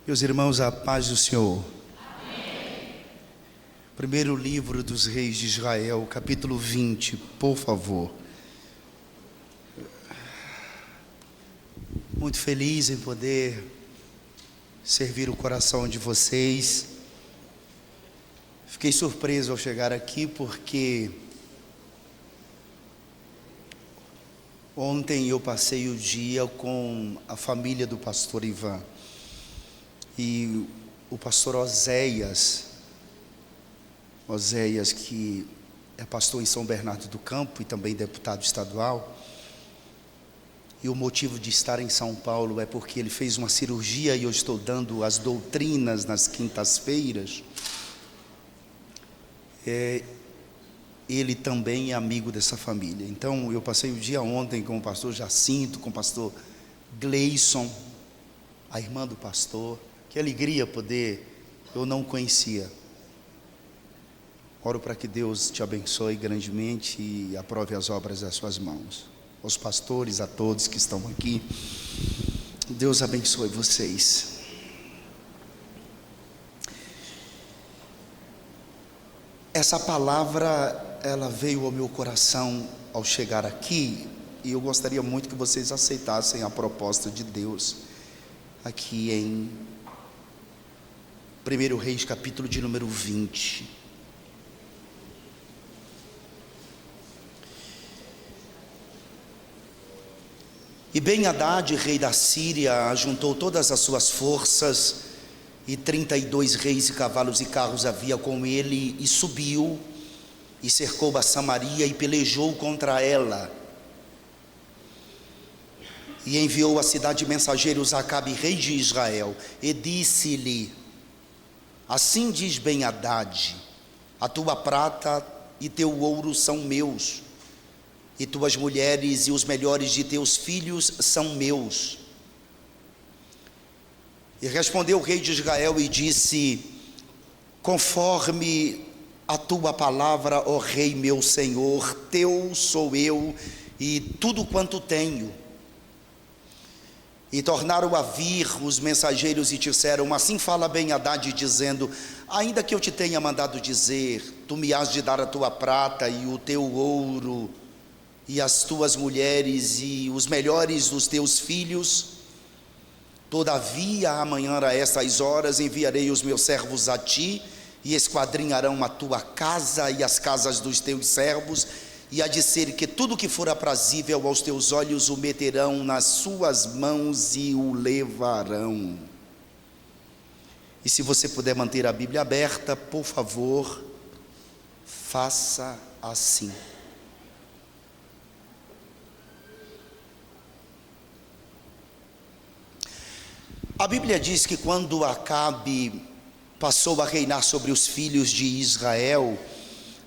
Meus irmãos, a paz do Senhor. Amém. Primeiro livro dos reis de Israel, capítulo 20, por favor. Muito feliz em poder servir o coração de vocês. Fiquei surpreso ao chegar aqui porque ontem eu passei o dia com a família do pastor Ivan. E o pastor Oséias, que é pastor em São Bernardo do Campo e também deputado estadual, e o motivo de estar em São Paulo é porque ele fez uma cirurgia e eu estou dando as doutrinas nas quintas-feiras. Ele também é amigo dessa família. Então eu passei o dia ontem com o pastor Jacinto, com o pastor Gleison, a irmã do pastor. Que alegria poder, eu não conhecia. Oro para que Deus te abençoe grandemente e aprove as obras das suas mãos. Aos pastores, a todos que estão aqui, Deus abençoe vocês. Essa palavra, ela veio ao meu coração ao chegar aqui, e eu gostaria muito que vocês aceitassem a proposta de Deus aqui em 1 Reis, capítulo de número 20. E Ben-Hadad, rei da Síria, ajuntou todas as suas forças, e 32 reis e cavalos e carros havia com ele, e subiu, e cercou a Samaria, e pelejou contra ela. E enviou à cidade mensageiros a Acabe, rei de Israel, e disse-lhe: assim diz Ben-Hadad: a tua prata e teu ouro são meus, e tuas mulheres e os melhores de teus filhos são meus. E respondeu o rei de Israel e disse: conforme a tua palavra, ó rei meu senhor, teu sou eu e tudo quanto tenho. E tornaram a vir os mensageiros e disseram: assim fala Ben-Hadad, dizendo: ainda que eu te tenha mandado dizer, tu me has de dar a tua prata e o teu ouro, e as tuas mulheres e os melhores dos teus filhos, todavia amanhã a estas horas enviarei os meus servos a ti, e esquadrinharão a tua casa e as casas dos teus servos, e há de ser que tudo que for aprazível aos teus olhos o meterão nas suas mãos e o levarão. E se você puder manter a Bíblia aberta, por favor, faça assim. A Bíblia diz que quando Acabe passou a reinar sobre os filhos de Israel,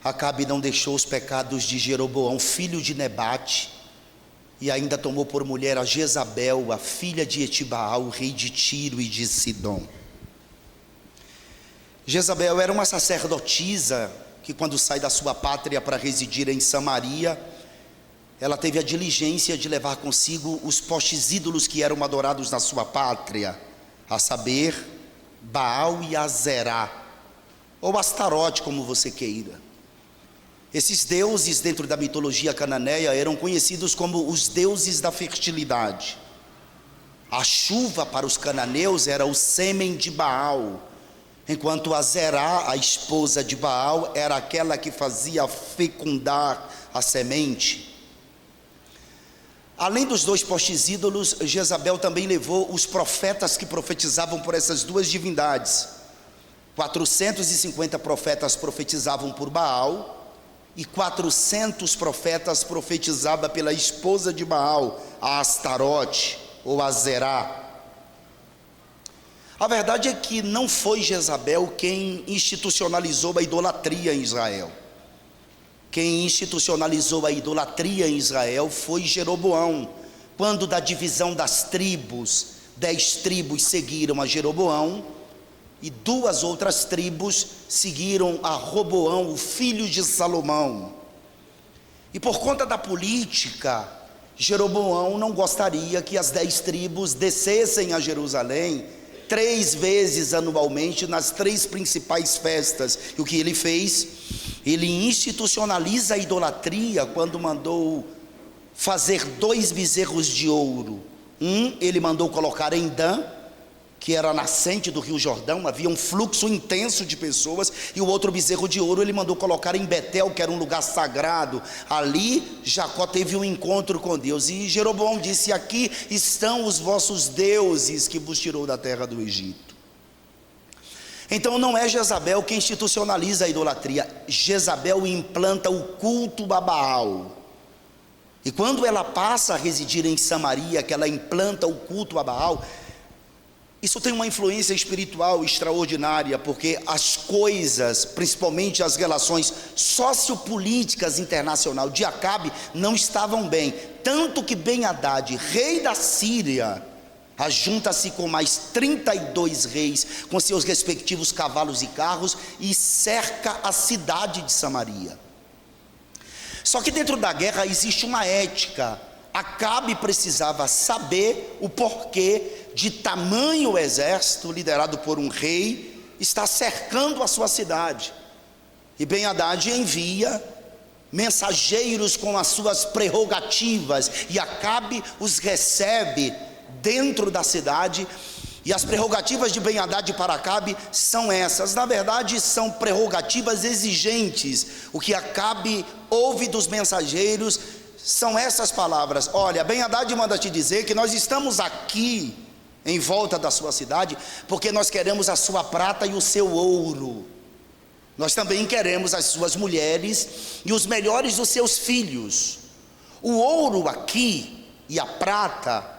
Acabe não deixou os pecados de Jeroboão, filho de Nebate, e ainda tomou por mulher a Jezabel, a filha de Etibaal, rei de Tiro e de Sidom. Jezabel era uma sacerdotisa que, quando sai da sua pátria para residir em Samaria, ela teve a diligência de levar consigo os postes ídolos que eram adorados na sua pátria, a saber, Baal e Azerá, ou Astarote, como você queira. Esses deuses, dentro da mitologia cananeia, eram conhecidos como os deuses da fertilidade. A chuva para os cananeus era o sêmen de Baal, enquanto Azerá, a esposa de Baal, era aquela que fazia fecundar a semente. Além dos dois postes ídolos, Jezabel também levou os profetas que profetizavam por essas duas divindades. 450 profetas profetizavam por Baal, e 400 profetas profetizavam pela esposa de Baal, a Astarote ou Azerá. A verdade é que não foi Jezabel quem institucionalizou a idolatria em Israel. Quem institucionalizou a idolatria em Israel foi Jeroboão. Quando da divisão das tribos, 10 tribos seguiram a Jeroboão, e 2 outras tribos seguiram a Roboão, o filho de Salomão. E por conta da política, Jeroboão não gostaria que as 10 tribos descessem a Jerusalém 3 vezes anualmente nas 3 principais festas. E o que ele fez? Ele institucionaliza a idolatria quando mandou fazer 2 bezerros de ouro. Ele mandou colocar em Dan, que era a nascente do Rio Jordão, havia um fluxo intenso de pessoas, e o outro bezerro de ouro ele mandou colocar em Betel, que era um lugar sagrado. Ali Jacó teve um encontro com Deus, e Jeroboão disse: aqui estão os vossos deuses que vos tirou da terra do Egito. Então não é Jezabel quem institucionaliza a idolatria, Jezabel implanta o culto a Baal. E quando ela passa a residir em Samaria, que ela implanta o culto a Baal, isso tem uma influência espiritual extraordinária, porque as coisas, principalmente as relações sociopolíticas internacionais de Acabe, não estavam bem. Tanto que Ben-Hadad, rei da Síria, ajunta-se com mais 32 reis, com seus respectivos cavalos e carros, e cerca a cidade de Samaria. Só que dentro da guerra existe uma ética. Acabe precisava saber o porquê de tamanho exército, liderado por um rei, está cercando a sua cidade. E Ben-Hadad envia mensageiros com as suas prerrogativas, e Acabe os recebe dentro da cidade. E as prerrogativas de Ben-Hadad para Acabe são essas. Na verdade, são prerrogativas exigentes. O que Acabe ouve dos mensageiros são essas palavras: olha, Ben-Hadad manda te dizer que nós estamos aqui em volta da sua cidade porque nós queremos a sua prata e o seu ouro. Nós também queremos as suas mulheres e os melhores dos seus filhos. O ouro aqui e a prata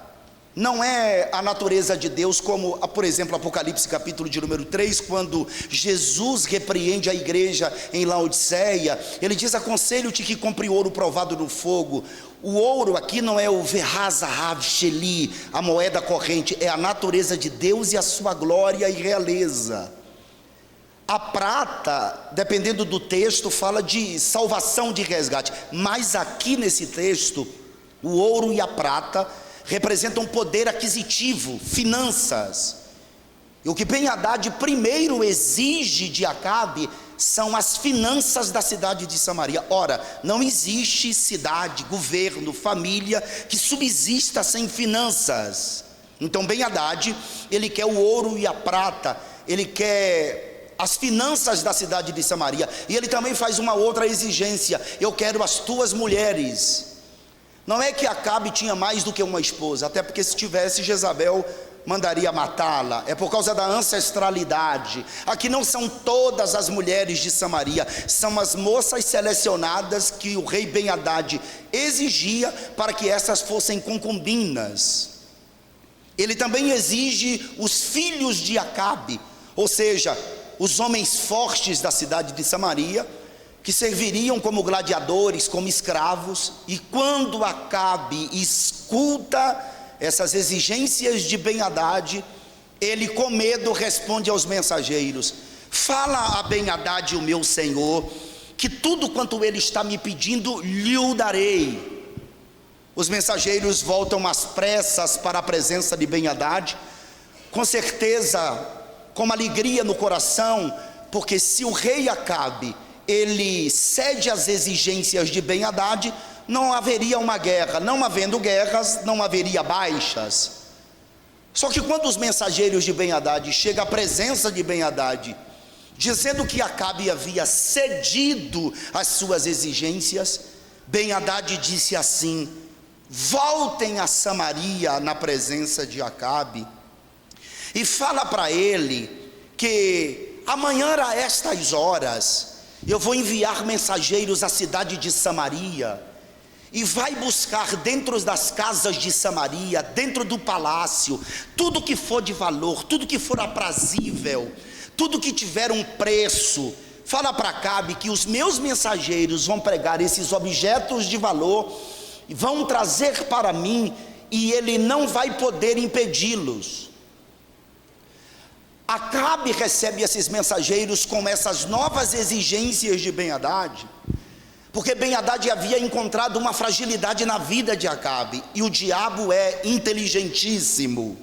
não é a natureza de Deus, como, por exemplo, Apocalipse capítulo de número 3, quando Jesus repreende a igreja em Laodiceia. Ele diz: aconselho-te que compre ouro provado no fogo. O ouro aqui não é o Verrazahav Sheli, a moeda corrente, é a natureza de Deus e a sua glória e realeza. A prata, dependendo do texto, fala de salvação, de resgate, mas aqui nesse texto, o ouro e a prata representam poder aquisitivo, finanças. E o que Ben-Hadad primeiro exige de Acabe são as finanças da cidade de Samaria. Ora, não existe cidade, governo, família que subsista sem finanças. Então Ben-Hadad, ele quer o ouro e a prata, ele quer as finanças da cidade de Samaria, e ele também faz uma outra exigência: eu quero as tuas mulheres. Não é que Acabe tinha mais do que uma esposa, até porque se tivesse, Jezabel mandaria matá-la. É por causa da ancestralidade. Aqui não são todas as mulheres de Samaria, são as moças selecionadas que o rei Ben-Hadad exigia para que essas fossem concubinas. Ele também exige os filhos de Acabe, ou seja, os homens fortes da cidade de Samaria, que serviriam como gladiadores, como escravos. E quando Acabe escuta essas exigências de Ben-Hadad, ele com medo responde aos mensageiros: fala a Ben-Hadad, o meu senhor, que tudo quanto ele está me pedindo lhe o darei. Os mensageiros voltam às pressas para a presença de Ben-Hadad, com certeza com uma alegria no coração, porque se o rei Acabe ele cede às exigências de Ben-Hadad, não haveria uma guerra. Não havendo guerras, não haveria baixas. Só que quando os mensageiros de Ben-Hadad chegam à presença de Ben-Hadad, dizendo que Acabe havia cedido às suas exigências, Ben-Hadad disse assim: voltem a Samaria na presença de Acabe e fala para ele que amanhã a estas horas eu vou enviar mensageiros à cidade de Samaria, e vai buscar dentro das casas de Samaria, dentro do palácio, tudo que for de valor, tudo que for aprazível, tudo que tiver um preço. Fala para Acabe que os meus mensageiros vão pegar esses objetos de valor, vão trazer para mim, e ele não vai poder impedi-los. Acabe recebe esses mensageiros com essas novas exigências de Ben-Hadad, porque Ben-Hadad havia encontrado uma fragilidade na vida de Acabe, e o diabo é inteligentíssimo.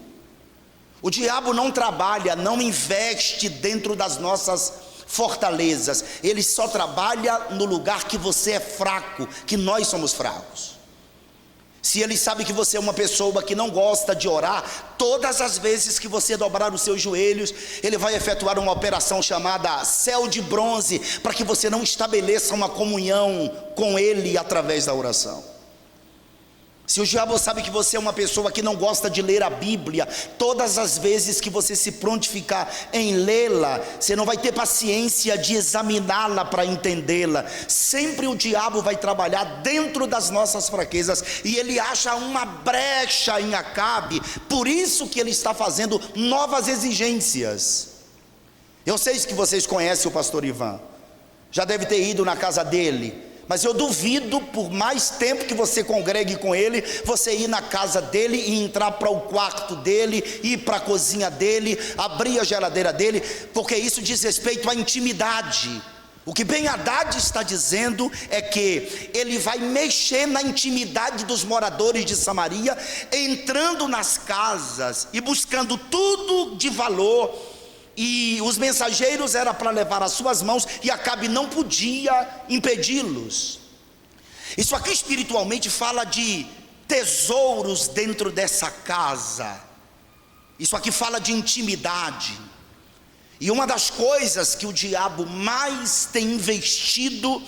O diabo não trabalha, não investe dentro das nossas fortalezas. Ele só trabalha no lugar que você é fraco, que nós somos fracos. Se ele sabe que você é uma pessoa que não gosta de orar, todas as vezes que você dobrar os seus joelhos, ele vai efetuar uma operação chamada céu de bronze, para que você não estabeleça uma comunhão com ele através da oração. Se o diabo sabe que você é uma pessoa que não gosta de ler a Bíblia, todas as vezes que você se prontificar em lê-la, você não vai ter paciência de examiná-la para entendê-la. Sempre o diabo vai trabalhar dentro das nossas fraquezas, e ele acha uma brecha em Acabe, por isso que ele está fazendo novas exigências. Eu sei que vocês conhecem o pastor Ivan, já deve ter ido na casa dele, mas eu duvido, por mais tempo que você congregue com ele, você ir na casa dele e entrar para o quarto dele, ir para a cozinha dele, abrir a geladeira dele, porque isso diz respeito à intimidade. O que Ben-Hadad está dizendo é que ele vai mexer na intimidade dos moradores de Samaria, entrando nas casas e buscando tudo de valor. E os mensageiros era para levar as suas mãos, e Acabe não podia impedi-los. Isso aqui espiritualmente fala de tesouros dentro dessa casa. Isso aqui fala de intimidade. E uma das coisas que o diabo mais tem investido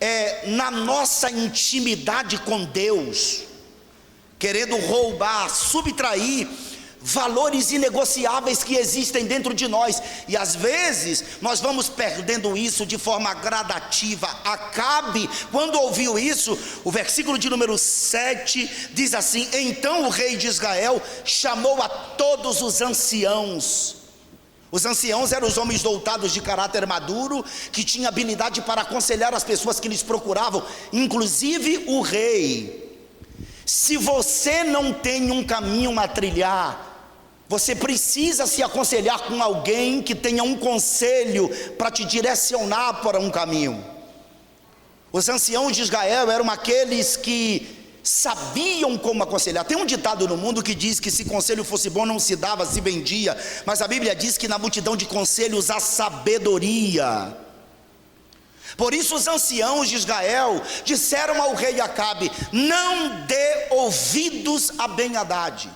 é na nossa intimidade com Deus, querendo roubar, subtrair valores inegociáveis que existem dentro de nós, e às vezes nós vamos perdendo isso de forma gradativa. Acabe, quando ouviu isso, o versículo de número 7 diz assim: então o rei de Israel chamou a todos os anciãos. Os anciãos eram os homens dotados de caráter maduro, que tinham habilidade para aconselhar as pessoas que lhes procuravam, inclusive o rei. Se você não tem um caminho a trilhar, você precisa se aconselhar com alguém que tenha um conselho para te direcionar para um caminho. Os anciãos de Israel eram aqueles que sabiam como aconselhar. Tem um ditado no mundo que diz que se conselho fosse bom não se dava, se vendia, mas a Bíblia diz que na multidão de conselhos há sabedoria. Por isso os anciãos de Israel disseram ao rei Acabe: não dê ouvidos a Ben-Hadad,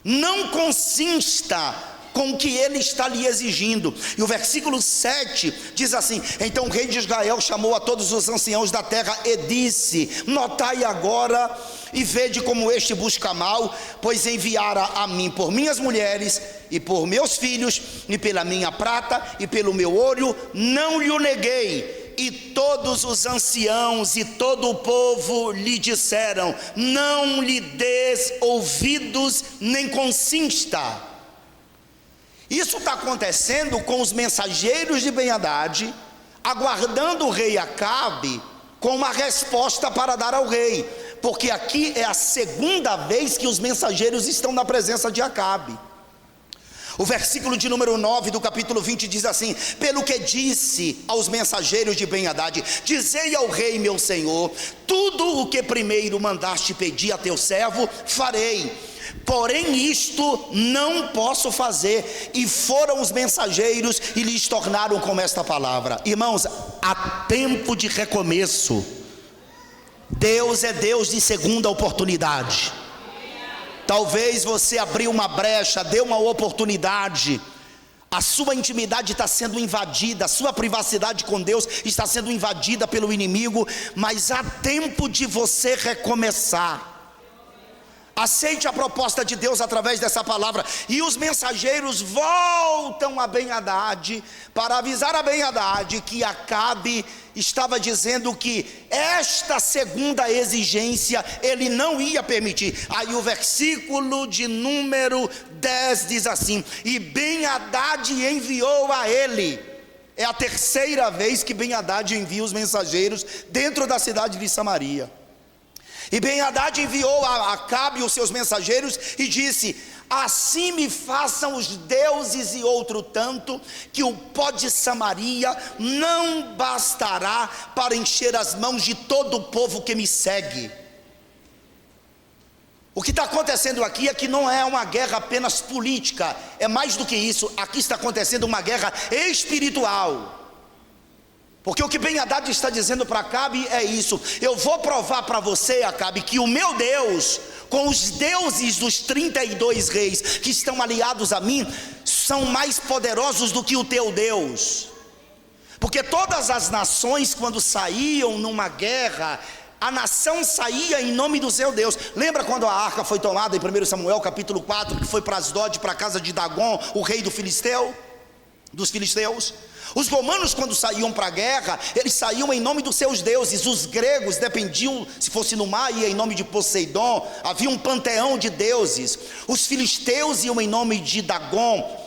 não consista com o que ele está lhe exigindo. E o versículo 7 diz assim: então o rei de Israel chamou a todos os anciãos da terra e disse: notai agora e vede como este busca mal, pois enviara a mim por minhas mulheres e por meus filhos, e pela minha prata e pelo meu ouro não lhe o neguei. E todos os anciãos e todo o povo lhe disseram: não lhe des ouvidos, nem consista. Isso está acontecendo com os mensageiros de Ben-Hadad, aguardando o rei Acabe com uma resposta para dar ao rei, porque aqui é a segunda vez que os mensageiros estão na presença de Acabe. O versículo de número 9 do capítulo 20 diz assim: pelo que disse aos mensageiros de Ben-Hadad: dizei ao rei meu senhor, tudo o que primeiro mandaste pedir a teu servo, farei, porém isto não posso fazer. E foram os mensageiros e lhes tornaram com esta palavra. Irmãos, há tempo de recomeço. Deus é Deus de segunda oportunidade. Talvez você abriu uma brecha, deu uma oportunidade, a sua intimidade está sendo invadida, a sua privacidade com Deus está sendo invadida pelo inimigo, mas há tempo de você recomeçar. Aceite a proposta de Deus através dessa palavra. E os mensageiros voltam a Ben-Hadad para avisar a Ben-Hadad que Acabe estava dizendo que esta segunda exigência ele não ia permitir. Aí o versículo de número 10 diz assim: e Ben-Hadad enviou a ele. É a terceira vez que Ben-Hadad envia os mensageiros dentro da cidade de Samaria. E Ben-Hadad enviou a Acabe os seus mensageiros e disse: assim me façam os deuses e outro tanto, que o pó de Samaria não bastará para encher as mãos de todo o povo que me segue. O que está acontecendo aqui é que não é uma guerra apenas política, é mais do que isso. Aqui está acontecendo uma guerra espiritual. Porque o que Ben-Hadad está dizendo para Acabe é isso: eu vou provar para você, Acabe, que o meu Deus, com os deuses dos 32 reis que estão aliados a mim, são mais poderosos do que o teu Deus. Porque todas as nações, quando saíam numa guerra, a nação saía em nome do seu Deus. Lembra quando a arca foi tomada em 1 Samuel capítulo 4, que foi para Asdod, para a casa de Dagom, o rei dos filisteus? Os romanos, quando saíam para a guerra, eles saíam em nome dos seus deuses. Os gregos dependiam, se fosse no mar, ia em nome de Poseidon. Havia um panteão de deuses. Os filisteus iam em nome de Dagom.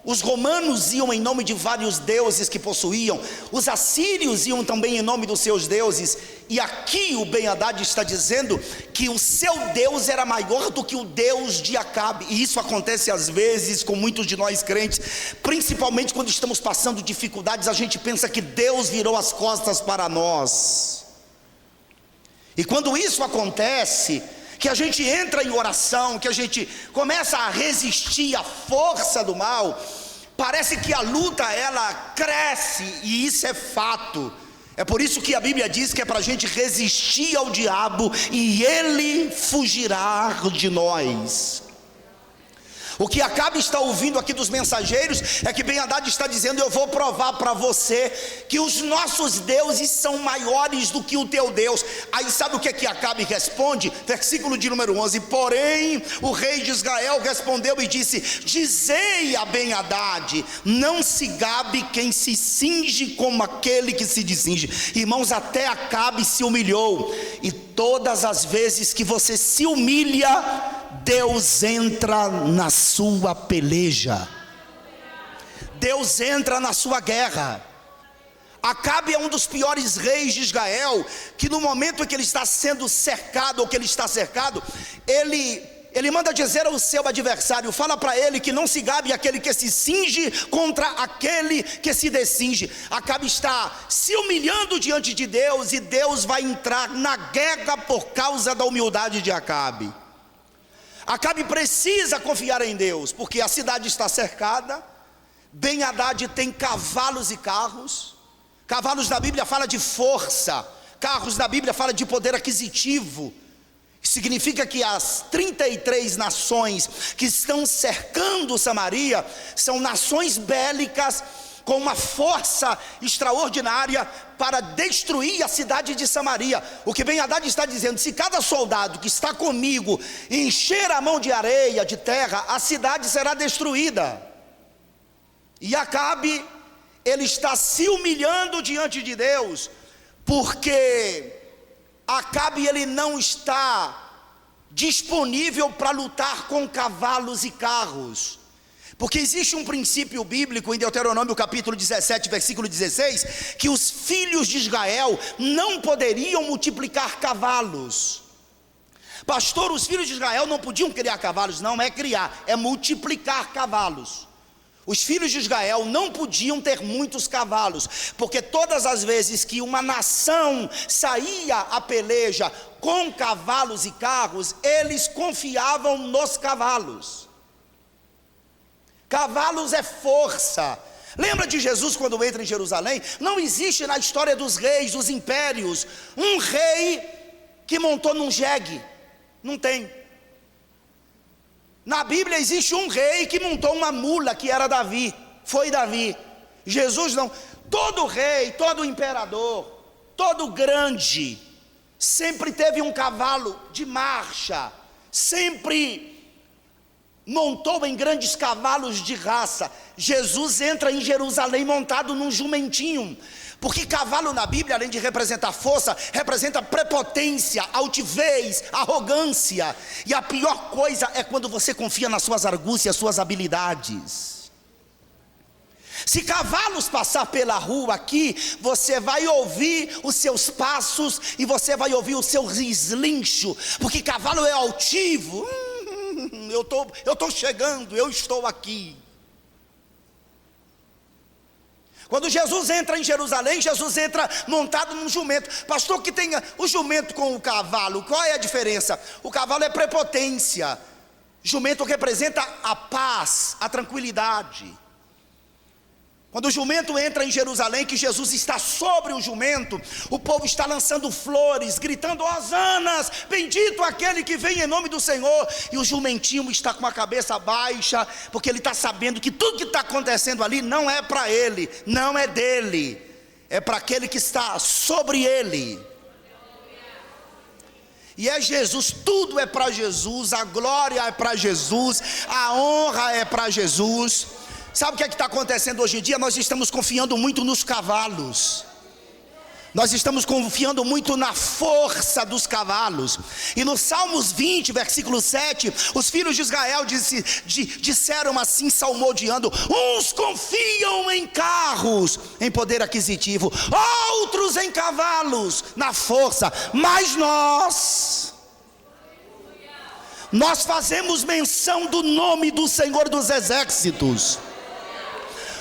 Os romanos iam em nome de vários deuses que possuíam. Os assírios iam também em nome dos seus deuses. E aqui o Ben-Hadad está dizendo que o seu Deus era maior do que o Deus de Acabe. E isso acontece às vezes com muitos de nós crentes, principalmente quando estamos passando dificuldades. A gente pensa que Deus virou as costas para nós. E quando isso acontece, que a gente entra em oração, que a gente começa a resistir à força do mal, parece que a luta ela cresce, e isso é fato. É por isso que a Bíblia diz que é para a gente resistir ao diabo e ele fugirá de nós. O que Acabe está ouvindo aqui dos mensageiros é que Ben-Hadad está dizendo: eu vou provar para você que os nossos deuses são maiores do que o teu Deus. Aí sabe o que é que Acabe responde? Versículo de número 11: porém o rei de Israel respondeu e disse: dizei a Ben-Hadad, não se gabe quem se cinge como aquele que se descinge. Irmãos, até Acabe se humilhou, e todas as vezes que você se humilha, Deus entra na sua peleja, Deus entra na sua guerra. Acabe é um dos piores reis de Israel, que no momento em que ele está sendo cercado, ou que ele está cercado, ele manda dizer ao seu adversário, fala para ele que não se gabe aquele que se cinge contra aquele que se descinge. Acabe está se humilhando diante de Deus, e Deus vai entrar na guerra por causa da humildade de Acabe. Acabe precisa confiar em Deus, porque a cidade está cercada. Ben-Hadad tem cavalos e carros. Cavalos da Bíblia fala de força, carros da Bíblia fala de poder aquisitivo. Significa que as 33 nações que estão cercando Samaria são nações bélicas com uma força extraordinária para destruir a cidade de Samaria. O que Ben-Hadad está dizendo: se cada soldado que está comigo encher a mão de areia, de terra, a cidade será destruída. E Acabe, ele está se humilhando diante de Deus, porque Acabe ele não está disponível para lutar com cavalos e carros. Porque existe um princípio bíblico em Deuteronômio capítulo 17, versículo 16, que os filhos de Israel não poderiam multiplicar cavalos. Pastor, os filhos de Israel não podiam criar cavalos. Não é criar, é multiplicar cavalos. Os filhos de Israel não podiam ter muitos cavalos, porque todas as vezes que uma nação saía à peleja com cavalos e carros, eles confiavam nos cavalos. Cavalos é força. Lembra de Jesus quando entra em Jerusalém? Não existe na história dos reis, dos impérios, um rei que montou num jegue. Não tem. Na Bíblia existe um rei que montou uma mula, que era Davi. Foi Davi. Jesus não. Todo rei, todo imperador, todo grande, sempre teve um cavalo de marcha, sempre montou em grandes cavalos de raça. Jesus entra em Jerusalém montado num jumentinho, porque cavalo na Bíblia, além de representar força, representa prepotência, altivez, arrogância. E a pior coisa é quando você confia nas suas argúcias, suas habilidades. Se cavalos passar pela rua aqui, você vai ouvir os seus passos e você vai ouvir o seu reslincho, porque cavalo é altivo. Eu estou chegando, eu estou aqui. Quando Jesus entra em Jerusalém, Jesus entra montado num jumento. Pastor, que tem o jumento com o cavalo, qual é a diferença? O cavalo é prepotência, jumento representa a paz, a tranquilidade. Quando o jumento entra em Jerusalém, que Jesus está sobre o jumento, o povo está lançando flores, gritando: hosanas, bendito aquele que vem em nome do Senhor. E o jumentinho está com a cabeça baixa, porque ele está sabendo que tudo que está acontecendo ali não é para ele, não é dele, é para aquele que está sobre ele. E é Jesus, tudo é para Jesus, a glória é para Jesus, a honra é para Jesus. Sabe o que é que está acontecendo hoje em dia? Nós estamos confiando muito nos cavalos. Nós estamos confiando muito na força dos cavalos. E no Salmos 20, versículo 7, os filhos de Israel disseram assim, salmodiando: uns confiam em carros, em poder aquisitivo, outros em cavalos, na força, mas nós fazemos menção do nome do Senhor dos Exércitos.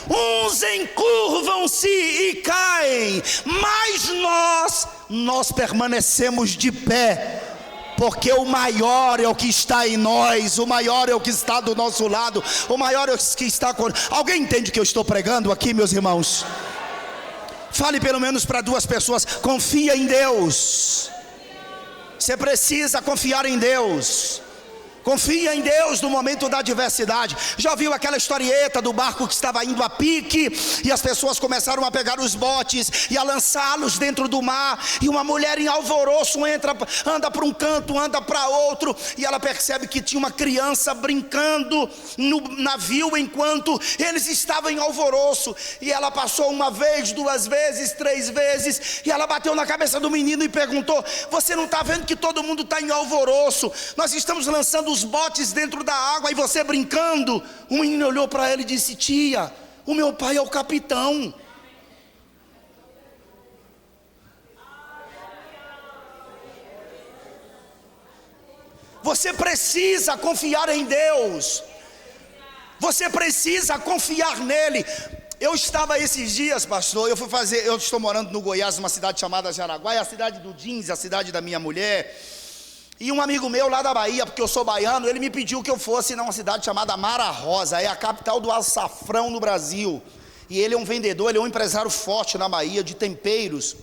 Uns encurvam-se e caem, mas nós permanecemos de pé, porque o maior é o que está em nós, o maior é o que está do nosso lado, o maior é o que está com... Alguém entende o que eu estou pregando aqui, meus irmãos? Fale pelo menos para 2 pessoas: confia em Deus. Você precisa confiar em Deus. Confia em Deus no momento da adversidade. Já ouviu aquela historieta do barco que estava indo a pique, e as pessoas começaram a pegar os botes e a lançá-los dentro do mar, e uma mulher em alvoroço anda para um canto, anda para outro, e ela percebe que tinha uma criança brincando no navio enquanto eles estavam em alvoroço, e ela passou 1 vez, 2 vezes, 3 vezes, e ela bateu na cabeça do menino e perguntou: você não está vendo que todo mundo está em alvoroço? Nós estamos lançando os botes dentro da água e você brincando. O menino olhou para ela e disse: tia, o meu pai é o capitão. Você precisa confiar em Deus. Você precisa confiar nele. Eu estava esses dias, pastor, eu estou morando no Goiás, numa cidade chamada Jaraguá, é a cidade do jeans, a cidade da minha mulher. E um amigo meu lá da Bahia, porque eu sou baiano, ele me pediu que eu fosse numa cidade chamada Mara Rosa, é a capital do açafrão no Brasil. E ele é um vendedor, ele é um empresário forte na Bahia, de temperos.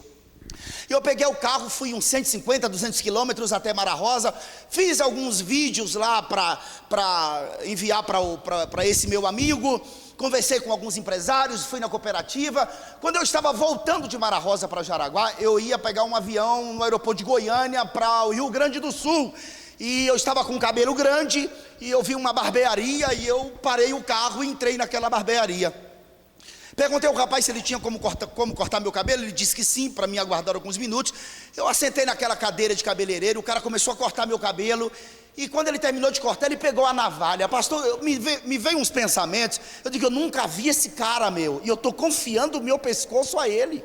E eu peguei o carro, fui uns 150, 200 quilômetros até Mara Rosa, fiz alguns vídeos lá para enviar para esse meu amigo. Conversei com alguns empresários, fui na cooperativa. Quando eu estava voltando de Mara Rosa para Jaraguá, eu ia pegar um avião no aeroporto de Goiânia para o Rio Grande do Sul. E eu estava com o cabelo grande, e eu vi uma barbearia, e eu parei o carro e entrei naquela barbearia. Perguntei ao rapaz se ele tinha como cortar meu cabelo. Ele disse que sim, para mim aguardar alguns minutos. Eu assentei naquela cadeira de cabeleireiro, o cara começou a cortar meu cabelo. E quando ele terminou de cortar, ele pegou a navalha. Pastor, me veio uns pensamentos. Eu digo: eu nunca vi esse cara, meu, e eu estou confiando o meu pescoço a ele.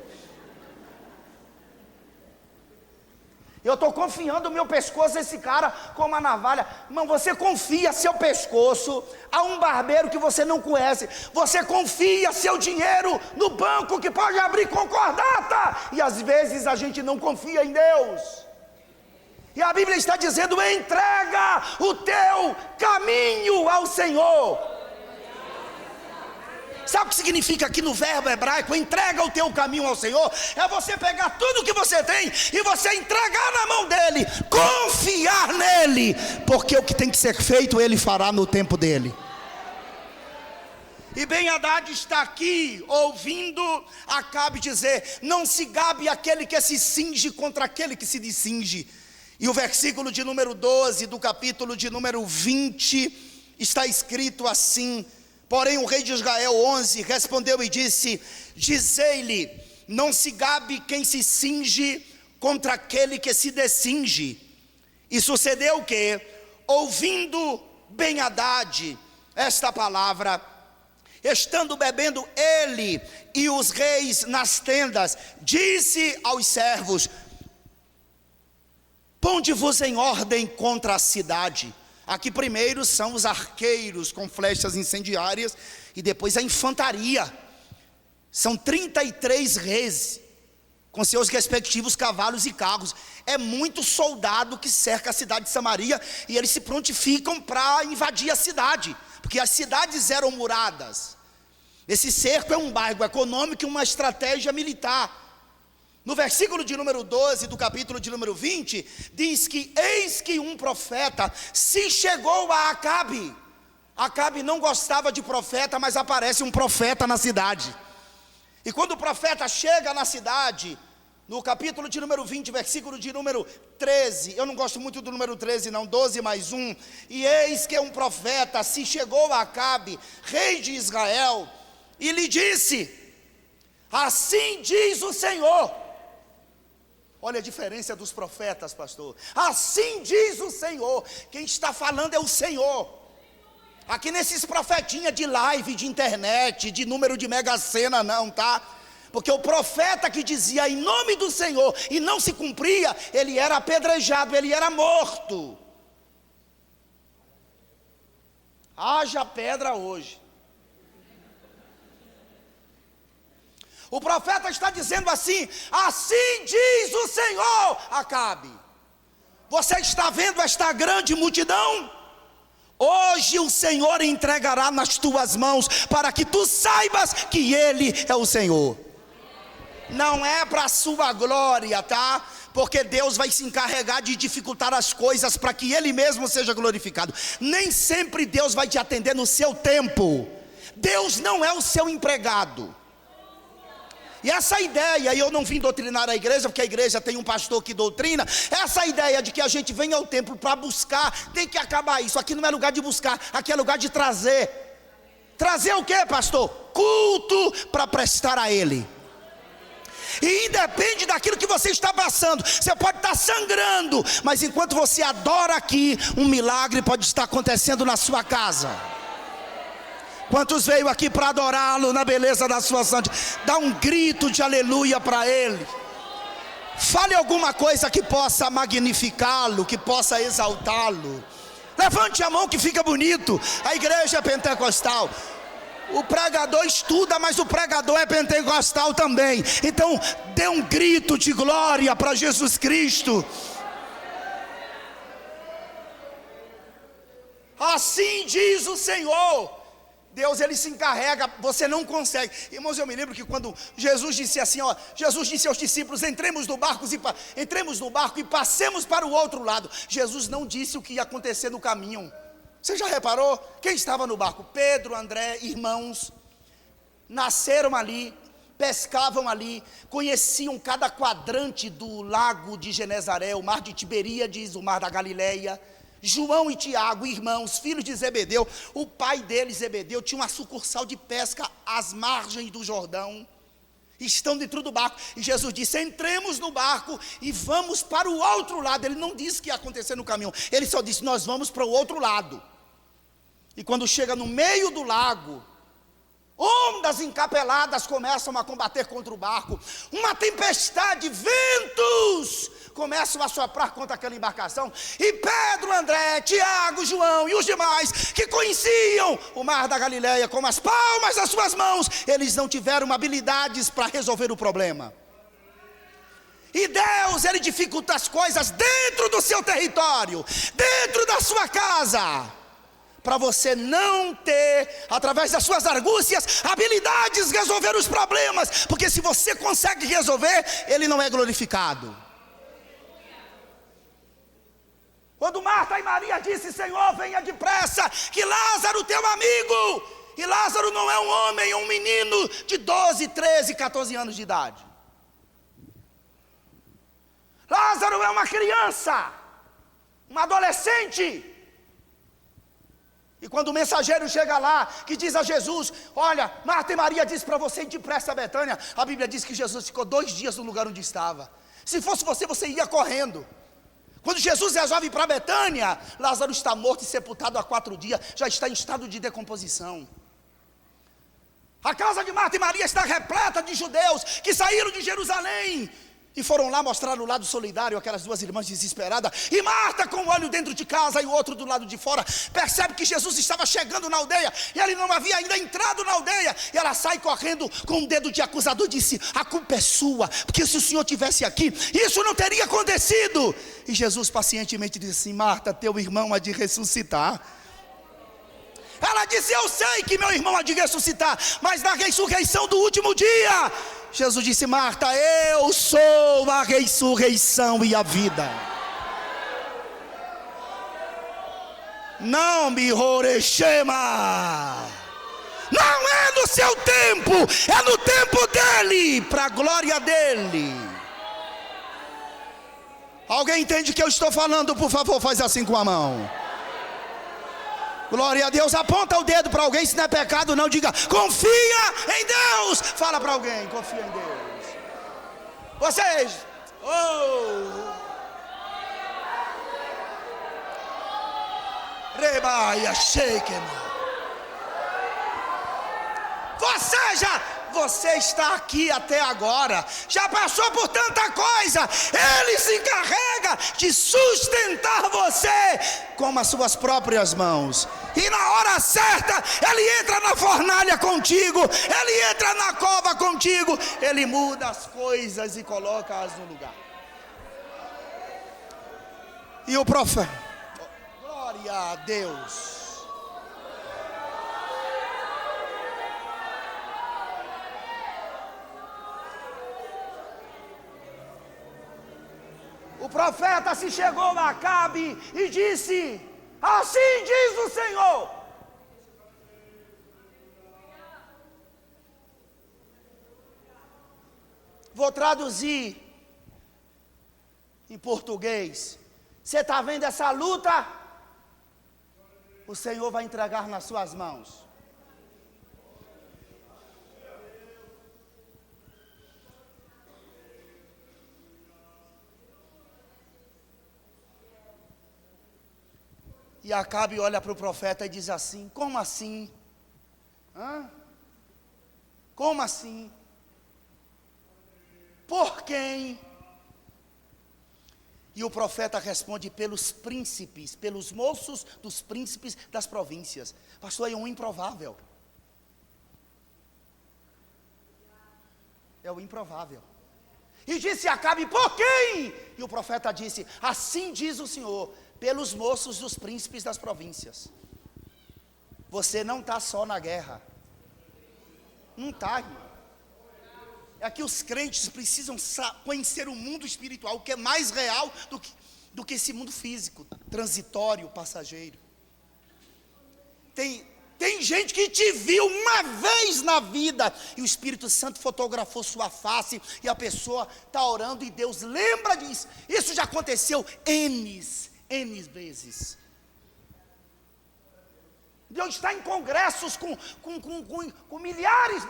Eu estou confiando o meu pescoço a esse cara com uma navalha. Irmão, você confia seu pescoço a um barbeiro que você não conhece. Você confia seu dinheiro no banco que pode abrir concordata. E às vezes a gente não confia em Deus. E a Bíblia está dizendo: entrega o teu caminho ao Senhor. Sabe o que significa aqui no verbo hebraico? Entrega o teu caminho ao Senhor. É você pegar tudo que você tem e você entregar na mão dele, confiar nele, porque o que tem que ser feito ele fará no tempo dele. E Ben-Hadad está aqui ouvindo Acabe dizer: não se gabe aquele que se cinge contra aquele que se descinge. E o versículo de número 12 do capítulo de número 20 está escrito assim: porém o rei de Israel 11 respondeu e disse: dizei-lhe, não se gabe quem se cinge contra aquele que se descinge. E sucedeu que, ouvindo Ben-Hadad esta palavra, estando bebendo ele e os reis nas tendas, disse aos servos: ponde-vos em ordem contra a cidade. Aqui primeiro são os arqueiros com flechas incendiárias, e depois a infantaria. São 33 reis, com seus respectivos cavalos e carros. É muito soldado que cerca a cidade de Samaria, e eles se prontificam para invadir a cidade, porque as cidades eram muradas. Esse cerco é um embargo econômico e uma estratégia militar. No versículo de número 12 do capítulo de número 20, diz que eis que um profeta se chegou a Acabe. Acabe não gostava de profeta, mas aparece um profeta na cidade. E quando o profeta chega na cidade, no capítulo de número 20, versículo de número 13, eu não gosto muito do número 13 não, 12 mais 1, e eis que um profeta se chegou a Acabe, rei de Israel, e lhe disse: assim diz o Senhor. Olha a diferença dos profetas, pastor. Assim diz o Senhor. Quem está falando é o Senhor. Aqui nesses profetinhas de live, de internet, de número de Mega Sena não, tá? Porque o profeta que dizia em nome do Senhor e não se cumpria, ele era apedrejado, ele era morto. Haja pedra hoje. O profeta está dizendo assim: assim diz o Senhor, Acabe. Você está vendo esta grande multidão? Hoje o Senhor entregará nas tuas mãos, para que tu saibas que Ele é o Senhor. Não é para a sua glória, tá? Porque Deus vai se encarregar de dificultar as coisas para que Ele mesmo seja glorificado. Nem sempre Deus vai te atender no seu tempo. Deus não é o seu empregado. E essa ideia, e eu não vim doutrinar a igreja, porque a igreja tem um pastor que doutrina, essa ideia de que a gente vem ao templo para buscar, tem que acabar isso. Aqui não é lugar de buscar, aqui é lugar de trazer. Trazer o que, pastor? Culto para prestar a Ele. E independe daquilo que você está passando, você pode estar sangrando, mas enquanto você adora aqui, um milagre pode estar acontecendo na sua casa. Quantos veio aqui para adorá-lo na beleza da sua santidade? Dá um grito de aleluia para Ele. Fale alguma coisa que possa magnificá-lo, que possa exaltá-lo. Levante a mão que fica bonito. A igreja é pentecostal. O pregador estuda, mas o pregador é pentecostal também. Então dê um grito de glória para Jesus Cristo. Assim diz o Senhor. Deus, Ele se encarrega, você não consegue. Irmãos, eu me lembro que quando Jesus disse assim, ó, Jesus disse aos discípulos: entremos no barco e passemos para o outro lado. Jesus não disse o que ia acontecer no caminho. Você já reparou? Quem estava no barco? Pedro, André, irmãos, nasceram ali, pescavam ali, conheciam cada quadrante do lago de Genezaré, o mar de Tiberíades, o mar da Galileia. João e Tiago, irmãos, filhos de Zebedeu, o pai deles, Zebedeu, tinha uma sucursal de pesca às margens do Jordão. Estão dentro do barco, e Jesus disse: entremos no barco e vamos para o outro lado. Ele não disse que ia acontecer no caminho, ele só disse: nós vamos para o outro lado. E quando chega no meio do lago, ondas encapeladas começam a combater contra o barco, uma tempestade, ventos começam a soprar contra aquela embarcação, e Pedro, André, Tiago, João e os demais, que conheciam o mar da Galileia como as palmas das suas mãos, eles não tiveram habilidades para resolver o problema. E Deus, Ele dificulta as coisas dentro do seu território, dentro da sua casa, para você não ter, através das suas argúcias, habilidades de resolver os problemas, porque se você consegue resolver, Ele não é glorificado. Quando Marta e Maria disse: Senhor, venha depressa, que Lázaro, teu amigo, e Lázaro não é um homem, é um menino de 12, 13, 14 anos de idade. Lázaro é uma criança, um adolescente. E quando o mensageiro chega lá, que diz a Jesus: olha, Marta e Maria disse para você ir depressa a Betânia, a Bíblia diz que Jesus ficou 2 dias no lugar onde estava. Se fosse você ia correndo. Quando Jesus resolve ir para Betânia, Lázaro está morto e sepultado há 4 dias, já está em estado de decomposição. A casa de Marta e Maria está repleta de judeus que saíram de Jerusalém E foram lá mostrar o lado solidário, aquelas duas irmãs desesperadas. E Marta, com um olho dentro de casa e o outro do lado de fora, percebe que Jesus estava chegando na aldeia, e ele não havia ainda entrado na aldeia. E ela sai correndo com um dedo de acusador e disse: a culpa é sua, porque se o Senhor estivesse aqui, isso não teria acontecido. E Jesus pacientemente disse assim: Marta, teu irmão há de ressuscitar. Ela disse: eu sei que meu irmão há de ressuscitar, mas na ressurreição do último dia. Jesus disse: Marta, eu sou a ressurreição e a vida. Não me orechema. Não é no seu tempo, é no tempo dele, para a glória dele. Alguém entende o que eu estou falando? Por favor, faz assim com a mão. Glória a Deus. Aponta o dedo para alguém, se não é pecado não, diga: confia em Deus. Fala para alguém: confia em Deus. Vocês, rebaia, shake. Você está aqui até agora, já passou por tanta coisa. Ele se encarrega de sustentar você com as suas próprias mãos. E na hora certa, ele entra na fornalha contigo, ele entra na cova contigo, ele muda as coisas e coloca-as no lugar. E o profeta, glória a Deus. O profeta se chegou a Acabe e disse: assim diz o Senhor. Vou traduzir em português. Você está vendo essa luta? O Senhor vai entregar nas suas mãos. E Acabe olha para o profeta e diz assim: como assim? Como assim? Por quem? E o profeta responde: pelos príncipes, pelos moços dos príncipes das províncias. Pastor, é um improvável. É o improvável. E disse Acabe: por quem? E o profeta disse: assim diz o Senhor, pelos moços dos príncipes das províncias. Você não está só na guerra. Não está, irmão. É que os crentes precisam conhecer o mundo espiritual, que é mais real do que esse mundo físico, transitório, passageiro. Tem gente que te viu uma vez na vida e o Espírito Santo fotografou sua face e a pessoa está orando e Deus lembra disso. Isso já aconteceu N vezes. Deus está em congressos com milhares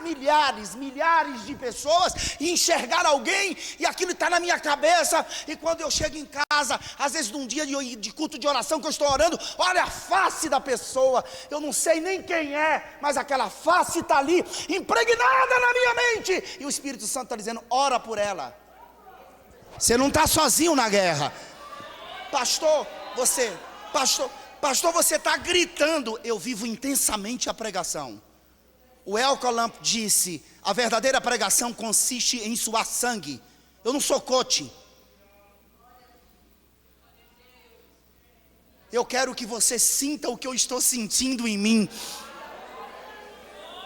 de pessoas e enxergar alguém, e aquilo está na minha cabeça. E quando eu chego em casa, às vezes num dia de culto de oração que eu estou orando, olha a face da pessoa, eu não sei nem quem é, mas aquela face está ali, impregnada na minha mente, e o Espírito Santo está dizendo: ora por ela. Você não está sozinho na guerra. Pastor, você está gritando. Eu vivo intensamente a pregação. O Elcolamp disse: a verdadeira pregação consiste em suar sangue. Eu não sou coach. Eu quero que você sinta o que eu estou sentindo em mim.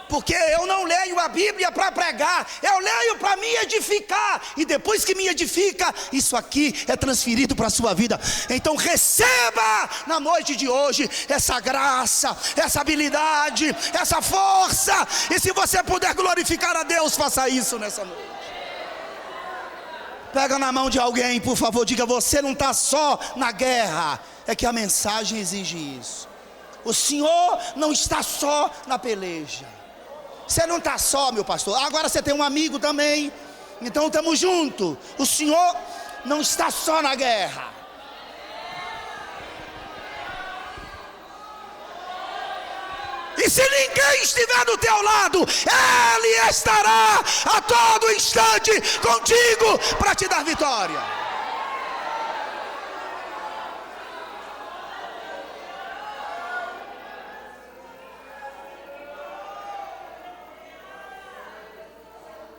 Porque eu não leio a Bíblia para pregar, eu leio para me edificar. E depois que me edifica, isso aqui é transferido para a sua vida. Então receba na noite de hoje essa graça, essa habilidade, essa força. E se você puder glorificar a Deus, faça isso nessa noite. Pega na mão de alguém, por favor, diga: você não está só na guerra. É que a mensagem exige isso. O Senhor não está só na peleja. Você não está só, meu pastor. Agora você tem um amigo também. Então estamos juntos. O Senhor não está só na guerra. E se ninguém estiver do teu lado, Ele estará a todo instante contigo para te dar vitória.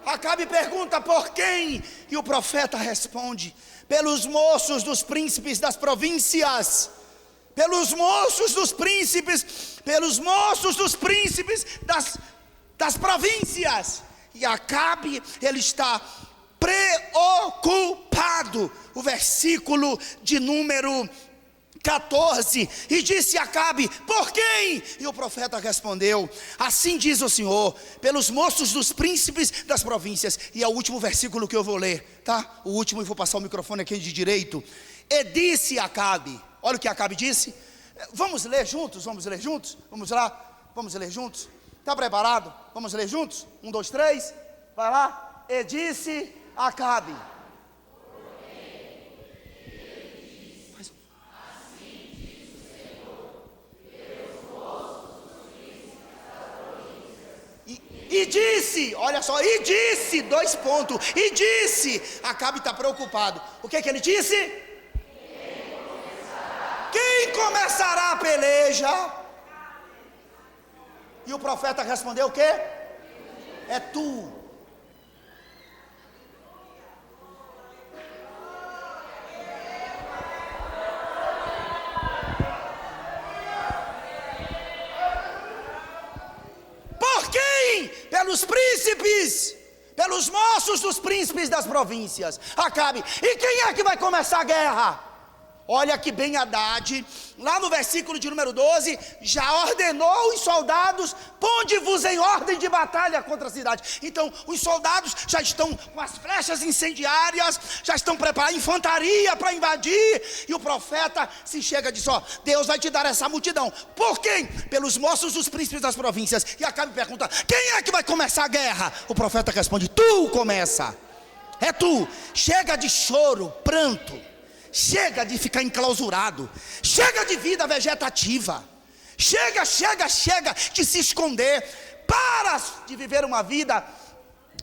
Acabe pergunta por quem, e o profeta responde: pelos moços dos príncipes das províncias, pelos moços dos príncipes, pelos moços dos príncipes das províncias. E Acabe, ele está preocupado. O versículo de número 14, e disse Acabe: por quem? E o profeta respondeu: assim diz o Senhor, pelos moços dos príncipes das províncias. E é o último versículo que eu vou ler, tá? O último, e vou passar o microfone aqui de direito. E disse Acabe, olha o que Acabe disse. Vamos ler juntos, vamos ler juntos? Vamos lá, vamos ler juntos? Está preparado? Vamos ler juntos? 1, 2, 3, vai lá. E disse Acabe. E disse, olha só, e disse, 2 pontos, e disse, Acabe está preocupado. O que ele disse? Quem começará a peleja? E o profeta respondeu o quê? É tu. Por quem? Pelos príncipes, pelos moços dos príncipes das províncias. Acabe. E quem é que vai começar a guerra? Olha que Ben-Hadad, lá no versículo de número 12, já ordenou os soldados: ponde-vos em ordem de batalha contra a cidade. Então os soldados já estão com as flechas incendiárias, já estão preparando infantaria para invadir. E o profeta se chega e diz: ó, Deus vai te dar essa multidão. Por quem? Pelos moços dos príncipes das províncias. E Acabe pergunta: quem é que vai começar a guerra? O profeta responde: tu começa. É tu. Chega de choro, pranto. Chega de ficar enclausurado. Chega de vida vegetativa. Chega de se esconder. Para de viver uma vida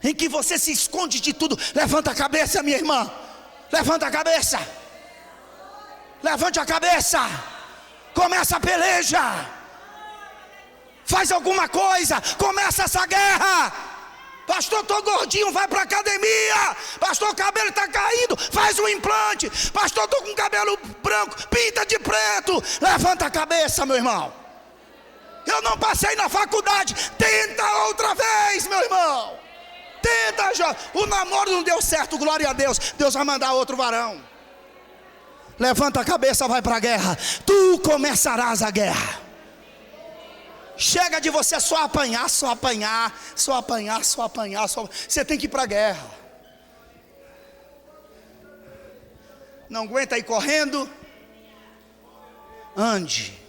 em que você se esconde de tudo. Levanta a cabeça, minha irmã. Levanta a cabeça. Levante a cabeça. Começa a peleja. Faz alguma coisa. Começa essa guerra. Pastor, estou gordinho, vai para a academia. Pastor, o cabelo está caindo, faz um implante. Pastor, estou com cabelo branco, pinta de preto. Levanta a cabeça, meu irmão. Eu não passei na faculdade. Tenta outra vez, meu irmão. Tenta, já. O namoro não deu certo, glória a Deus. Deus vai mandar outro varão. Levanta a cabeça, vai para a guerra. Tu começarás a guerra. Chega de você só apanhar. Você tem que ir para a guerra. Não aguenta ir correndo? Ande.